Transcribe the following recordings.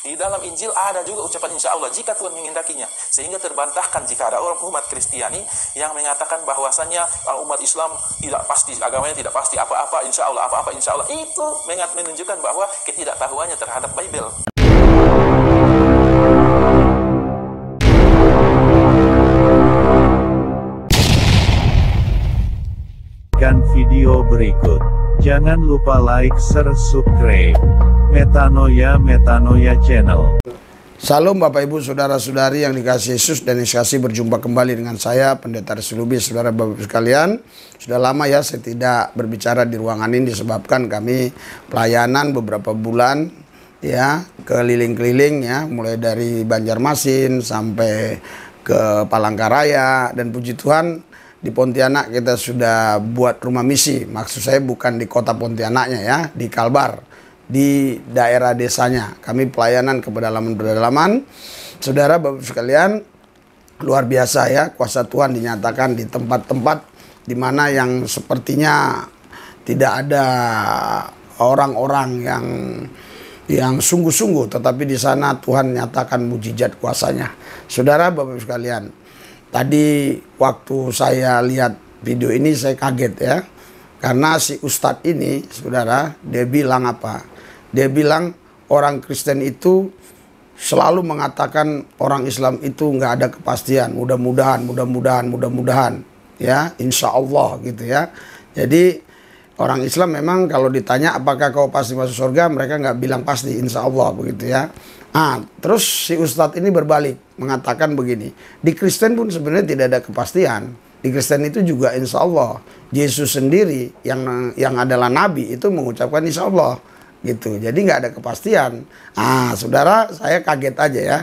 Di dalam Injil ada juga ucapan insya Allah jika Tuhan menghendakinya. Sehingga terbantahkan jika ada orang umat Kristiani yang mengatakan bahwasannya umat Islam tidak pasti, agamanya tidak pasti, apa-apa insya Allah, apa-apa insya Allah. Itu menunjukkan bahwa ketidaktahuannya terhadap Bible. Video berikut. Jangan lupa like, share, subscribe. Metanoia Channel. Salam Bapak Ibu Saudara-saudari yang dikasihi Yesus dan dikasihi, berjumpa kembali dengan saya Pendeta Resi Lubis. Saudara Bapak Ibu sekalian, sudah lama ya saya tidak berbicara di ruangan ini disebabkan kami pelayanan beberapa bulan ya, keliling-keliling ya, mulai dari Banjarmasin sampai ke Palangkaraya, dan puji Tuhan di Pontianak kita sudah buat rumah misi. Maksud saya bukan di kota Pontianaknya ya, di Kalbar, di daerah desanya. Kami pelayanan ke pedalaman-pedalaman. Saudara Bapak sekalian, luar biasa ya, kuasa Tuhan dinyatakan di tempat-tempat di mana yang sepertinya tidak ada orang-orang yang sungguh-sungguh, tetapi di sana Tuhan nyatakan mujizat kuasanya. Saudara Bapak sekalian, tadi waktu saya lihat video ini saya kaget ya. Karena si Ustadz ini, saudara, dia bilang apa? Dia bilang orang Kristen itu selalu mengatakan orang Islam itu nggak ada kepastian. Mudah-mudahan. Ya, insya Allah gitu ya. Jadi orang Islam memang kalau ditanya apakah kau pasti masuk surga, mereka nggak bilang pasti, insya Allah begitu ya. Terus si Ustadz ini berbalik mengatakan begini, di Kristen pun sebenarnya tidak ada kepastian. Di Kristen itu juga insya Allah. Yesus sendiri yang adalah Nabi itu mengucapkan insya Allah gitu. Jadi nggak ada kepastian. Saudara, saya kaget aja ya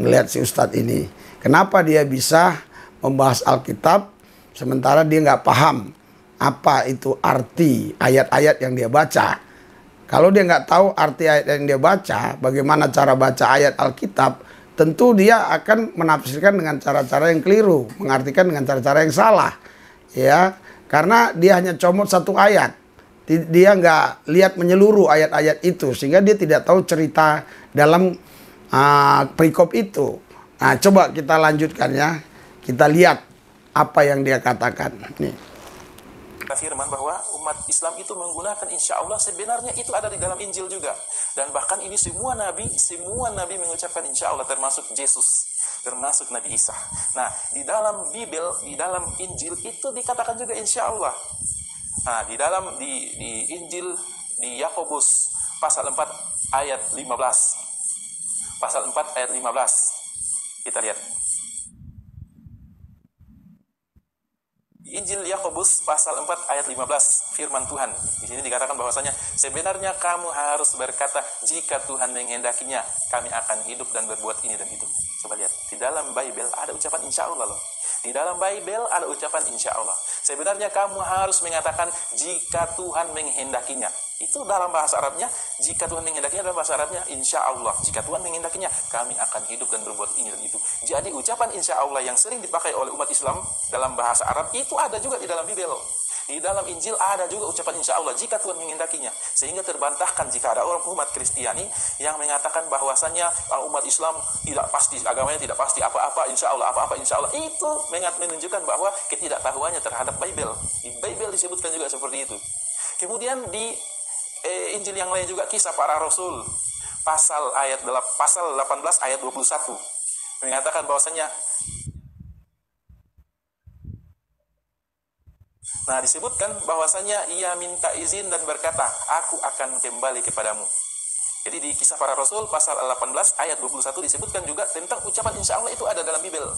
ngelihat si Ustadz ini. Kenapa dia bisa membahas Alkitab sementara dia nggak paham apa itu arti ayat-ayat yang dia baca. Kalau dia nggak tahu arti ayat yang dia baca, bagaimana cara baca ayat Alkitab, tentu dia akan menafsirkan dengan cara-cara yang keliru, mengartikan dengan cara-cara yang salah, ya. Karena dia hanya comot satu ayat, dia nggak lihat menyeluruh ayat-ayat itu, sehingga dia tidak tahu cerita dalam perikop itu. Coba kita lanjutkan ya, kita lihat apa yang dia katakan. Nih. Firman bahwa umat Islam itu menggunakan insya Allah, sebenarnya itu ada di dalam Injil juga, dan bahkan ini semua nabi mengucapkan insya Allah, termasuk Yesus, termasuk Nabi Isa. Nah, di dalam Bible, di dalam Injil itu dikatakan juga insya Allah. Di Injil di Yakobus pasal 4 ayat 15, pasal 4 ayat 15 kita lihat. Injil Yakobus pasal 4 ayat 15, firman Tuhan. Di sini dikatakan bahwasanya sebenarnya kamu harus berkata, jika Tuhan menghendakinya, kami akan hidup dan berbuat ini dan itu. Coba lihat, di dalam Bible ada ucapan insya Allah loh. Di dalam Bible ada ucapan insya Allah. Sebenarnya kamu harus mengatakan jika Tuhan menghendakinya. Itu dalam bahasa Arabnya, jika Tuhan menghendakinya, dalam bahasa Arabnya insya Allah. Jika Tuhan menghendakinya, kami akan hidup dan berbuat ini dan itu. Jadi ucapan insya Allah yang sering dipakai oleh umat Islam dalam bahasa Arab itu ada juga di dalam Bible. Di dalam Injil ada juga ucapan insya Allah jika Tuhan menghendakinya. Sehingga terbantahkan jika ada orang umat Kristiani yang mengatakan bahwasannya umat Islam tidak pasti, agamanya tidak pasti, apa-apa insya Allah, apa-apa insya Allah. Itu menunjukkan bahwa ketidaktahuannya terhadap Bible. Di Bible disebutkan juga seperti itu. Kemudian di Injil yang lain juga, Kisah Para Rasul pasal 18 ayat 21 mengatakan bahwasanya, disebutkan bahwasanya ia minta izin dan berkata, aku akan kembali kepadamu. Jadi di Kisah Para Rasul pasal 18 ayat 21 disebutkan juga tentang ucapan insya Allah itu ada dalam Bible.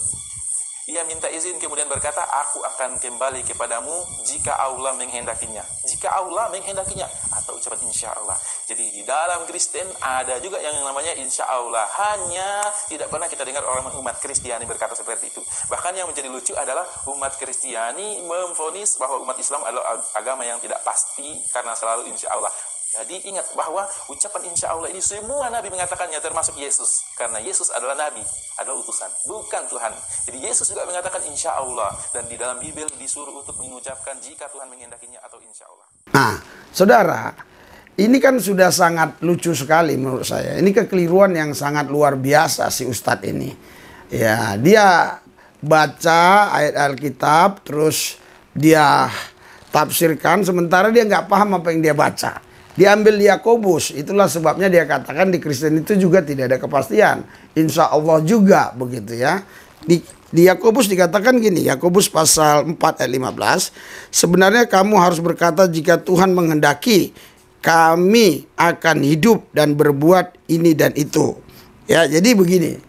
Ia minta izin kemudian berkata, aku akan kembali kepadamu jika Allah menghendakinya. Jika Allah menghendakinya, atau ucapan insya Allah. Jadi di dalam Kristen ada juga yang namanya insya Allah. Hanya tidak pernah kita dengar orang umat Kristiani berkata seperti itu. Bahkan yang menjadi lucu adalah umat Kristiani memvonis bahwa umat Islam adalah agama yang tidak pasti karena selalu insya Allah. Jadi ingat bahwa ucapan insya Allah ini semua Nabi mengatakannya, termasuk Yesus. Karena Yesus adalah Nabi, adalah utusan, bukan Tuhan. Jadi Yesus juga mengatakan insya Allah. Dan di dalam Bible disuruh untuk mengucapkan jika Tuhan menghendakinya atau insya Allah. Saudara, Ini kan sudah sangat lucu sekali menurut saya. Ini kekeliruan yang sangat luar biasa si Ustadz ini. Ya, dia baca ayat Alkitab, terus dia tafsirkan, sementara dia nggak paham apa yang dia baca. Dia ambil Yakobus, itulah sebabnya dia katakan di Kristen itu juga tidak ada kepastian. Insya Allah juga begitu ya. Di Yakobus dikatakan gini, Yakobus pasal 4 ayat 15, sebenarnya kamu harus berkata jika Tuhan menghendaki, kami akan hidup dan berbuat ini dan itu. Ya, jadi begini.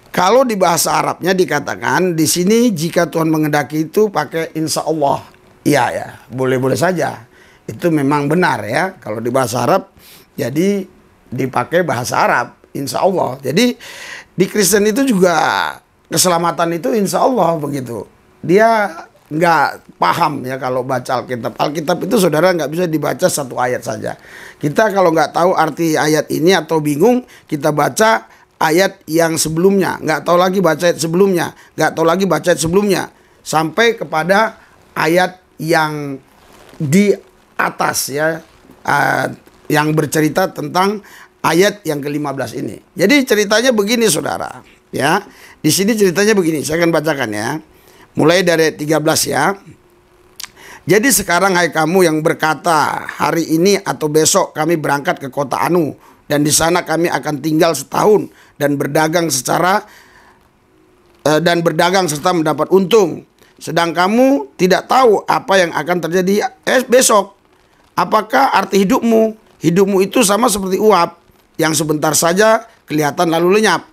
Kalau di bahasa Arabnya dikatakan di sini jika Tuhan menghendaki itu pakai insya Allah. Iya ya, boleh-boleh saja. Itu memang benar ya. Kalau di bahasa Arab jadi dipakai bahasa Arab, insya Allah. Jadi di Kristen itu juga keselamatan itu insya Allah begitu. Dia nggak paham ya kalau baca Alkitab. Alkitab itu saudara nggak bisa dibaca satu ayat saja. Kita kalau nggak tahu arti ayat ini atau bingung, kita baca ayat yang sebelumnya, nggak tahu lagi baca ayat sebelumnya, nggak tahu lagi baca ayat sebelumnya, sampai kepada ayat yang di atas ya, yang bercerita tentang ayat yang ke-15 ini. Jadi ceritanya begini saudara ya. Di sini ceritanya begini, saya akan bacakan ya. Mulai dari 13 ya. Jadi sekarang hai kamu yang berkata, hari ini atau besok kami berangkat ke kota Anu, dan di sana kami akan tinggal setahun dan berdagang serta mendapat untung. Sedang kamu tidak tahu apa yang akan terjadi besok. Apakah arti hidupmu? Hidupmu itu sama seperti uap yang sebentar saja kelihatan lalu lenyap.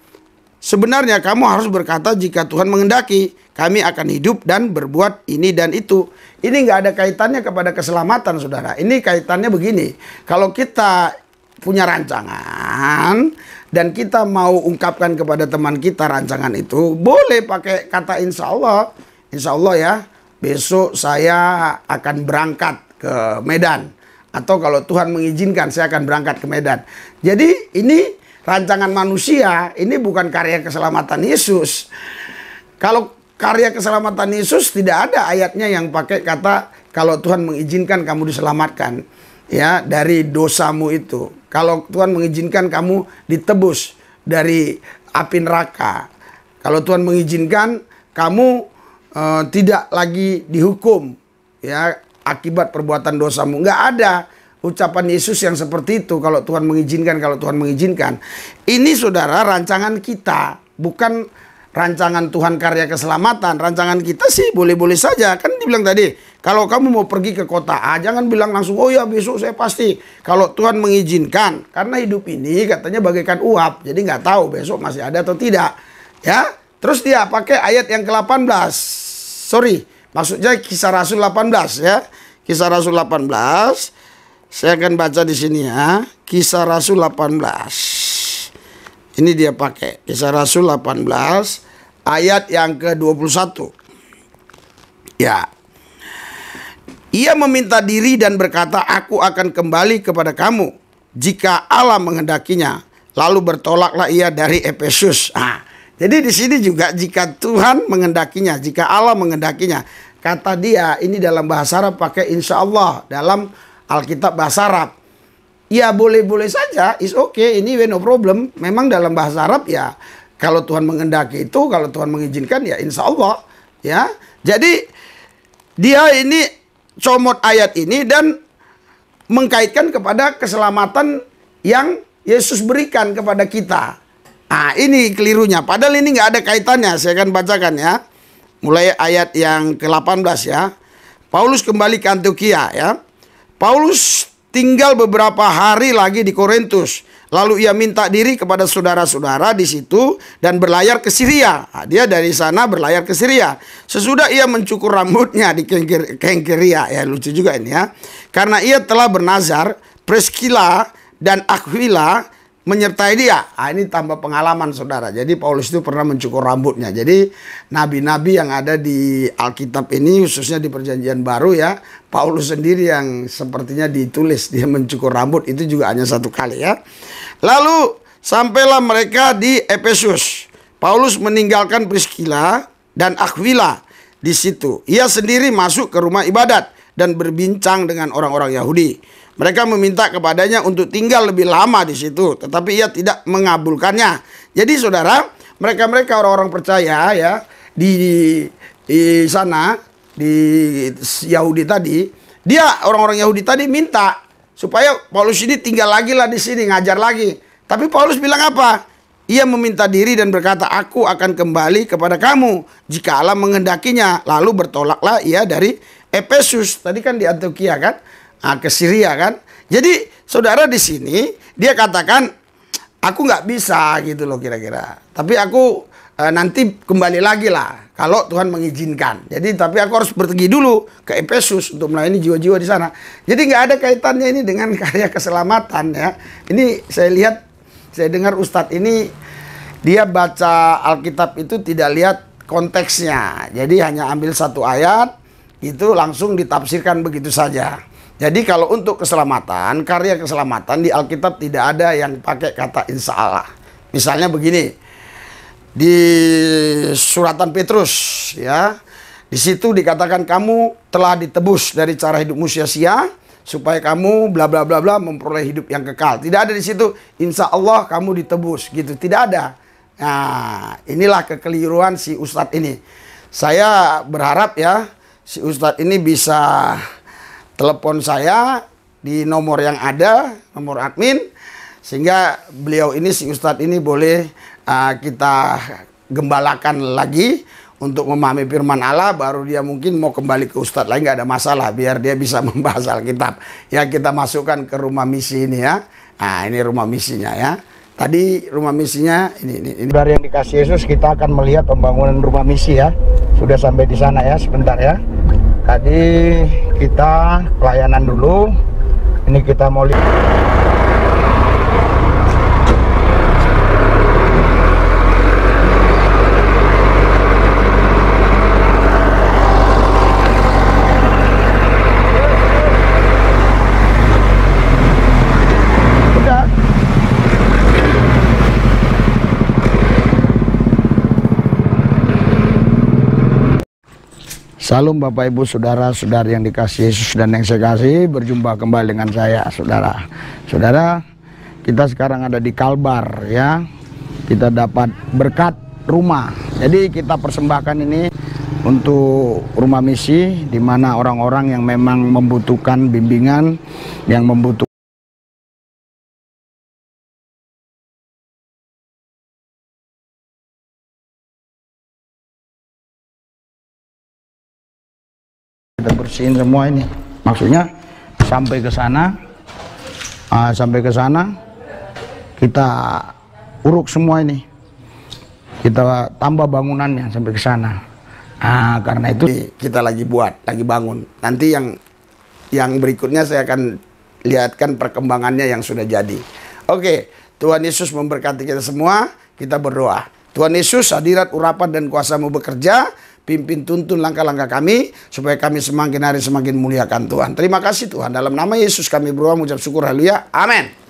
Sebenarnya kamu harus berkata jika Tuhan menghendaki, kami akan hidup dan berbuat ini dan itu. Ini nggak ada kaitannya kepada keselamatan saudara. Ini kaitannya begini. Kalau kita punya rancangan dan kita mau ungkapkan kepada teman kita rancangan itu, boleh pakai kata insya Allah. Insya Allah ya, besok saya akan berangkat ke Medan. Atau kalau Tuhan mengizinkan saya akan berangkat ke Medan. Jadi ini rancangan manusia, ini bukan karya keselamatan Yesus. Kalau karya keselamatan Yesus tidak ada ayatnya yang pakai kata kalau Tuhan mengizinkan kamu diselamatkan ya dari dosamu itu. Kalau Tuhan mengizinkan kamu ditebus dari api neraka. Kalau Tuhan mengizinkan kamu tidak lagi dihukum ya akibat perbuatan dosamu. Nggak ada ucapan Yesus yang seperti itu, kalau Tuhan mengizinkan, kalau Tuhan mengizinkan. Ini saudara rancangan kita, bukan rancangan Tuhan karya keselamatan. Rancangan kita sih boleh-boleh saja. Kan dibilang tadi, kalau kamu mau pergi ke kota A, jangan bilang langsung, oh ya besok saya pasti. Kalau Tuhan mengizinkan, karena hidup ini katanya bagaikan uap, jadi nggak tahu besok masih ada atau tidak. Ya, terus dia pakai ayat yang ke-18. Sorry, maksudnya Kisah Rasul 18 ya. Kisah Rasul 18. Saya akan baca di sini ya. Kisah Rasul 18. Ini dia pakai. Kisah Rasul 18 ayat yang ke-21. Ya. Ia meminta diri dan berkata, aku akan kembali kepada kamu jika Allah menghendakinya. Lalu bertolaklah ia dari Efesus. Jadi di sini juga jika Tuhan menghendakinya, jika Allah menghendakinya. Kata dia ini dalam bahasa Arab pakai insya Allah dalam Alkitab bahasa Arab. Ya boleh-boleh saja, is okay, ini no problem. Memang dalam bahasa Arab ya, kalau Tuhan menghendaki itu, kalau Tuhan mengizinkan ya insya Allah. Ya, jadi dia ini comot ayat ini dan mengkaitkan kepada keselamatan yang Yesus berikan kepada kita. Ini kelirunya. Padahal ini nggak ada kaitannya. Saya akan bacakan ya. Mulai ayat yang ke-18 ya. Paulus kembali ke Antiokhia ya. Paulus tinggal beberapa hari lagi di Korintus. Lalu ia minta diri kepada saudara-saudara di situ dan berlayar ke Syria. Dia dari sana berlayar ke Syria. Sesudah ia mencukur rambutnya di Kengkeria. Ya lucu juga ini ya. Karena ia telah bernazar, Priscilla dan Aquila menyertai dia. Ini tambah pengalaman saudara. Jadi Paulus itu pernah mencukur rambutnya. Jadi nabi-nabi yang ada di Alkitab ini, khususnya di Perjanjian Baru ya, Paulus sendiri yang sepertinya ditulis dia mencukur rambut itu juga hanya satu kali ya. Lalu sampailah mereka di Efesus. Paulus meninggalkan Priscilla dan Aquila di situ. Ia sendiri masuk ke rumah ibadat dan berbincang dengan orang-orang Yahudi. Mereka meminta kepadanya untuk tinggal lebih lama di situ, tetapi ia tidak mengabulkannya. Jadi saudara, mereka-mereka orang-orang percaya ya di sana, di Yahudi tadi, dia orang-orang Yahudi tadi minta supaya Paulus ini tinggal lagi lah di sini, ngajar lagi. Tapi Paulus bilang apa? Ia meminta diri dan berkata, aku akan kembali kepada kamu jika Allah menghendakinya. Lalu bertolaklah ia dari Efesus, tadi kan di Antioquia kan, ke Syria kan. Jadi saudara di sini dia katakan, aku nggak bisa gitu loh kira-kira. Tapi aku nanti kembali lagi lah kalau Tuhan mengizinkan. Jadi tapi aku harus pergi dulu ke Efesus untuk melayani jiwa-jiwa di sana. Jadi nggak ada kaitannya ini dengan karya keselamatan ya. Ini saya dengar Ustadz ini dia baca Alkitab itu tidak lihat konteksnya. Jadi hanya ambil satu ayat itu langsung ditafsirkan begitu saja. Jadi kalau untuk keselamatan, karya keselamatan di Alkitab tidak ada yang pakai kata insya Allah. Misalnya begini, di suratan Petrus ya, di situ dikatakan kamu telah ditebus dari cara hidupmu sia-sia supaya kamu bla bla bla bla memperoleh hidup yang kekal. Tidak ada di situ insya Allah kamu ditebus gitu, tidak ada. Nah, inilah kekeliruan si Ustadz ini. Saya berharap ya si Ustadz ini bisa telepon saya di nomor yang ada, nomor admin, sehingga beliau ini, si Ustadz ini boleh kita gembalakan lagi untuk memahami firman Allah. Baru dia mungkin mau kembali ke Ustadz lagi, nggak ada masalah, biar dia bisa membahas Alkitab. Ya kita masukkan ke rumah misi ini ya. Nah ini rumah misinya ya. Tadi rumah misinya ini. Dari yang dikasih Yesus kita akan melihat pembangunan rumah misi ya. Sudah sampai di sana ya, sebentar ya. Tadi kita pelayanan dulu. Ini kita mau lihat. Salam Bapak Ibu Saudara-saudari yang dikasih Yesus dan yang saya kasih, berjumpa kembali dengan saya saudara. Saudara, kita sekarang ada di Kalbar ya. Kita dapat berkat rumah. Jadi kita persembahkan ini untuk rumah misi, di mana orang-orang yang memang membutuhkan bimbingan, yang membutuhkan kita bersihin semua ini, maksudnya sampai ke sana, kita uruk semua ini, kita tambah bangunannya sampai ke sana. Karena itu kita lagi bangun. Nanti yang berikutnya saya akan lihatkan perkembangannya yang sudah jadi. Oke, Tuhan Yesus memberkati kita semua. Kita berdoa. Tuhan Yesus, hadirat, urapan dan kuasa-Mu bekerja. Pimpin tuntun langkah-langkah kami supaya kami semakin hari semakin muliakan Tuhan. Terima kasih Tuhan. Dalam nama Yesus kami berdoa, mengucap syukur, haleluya. Amin.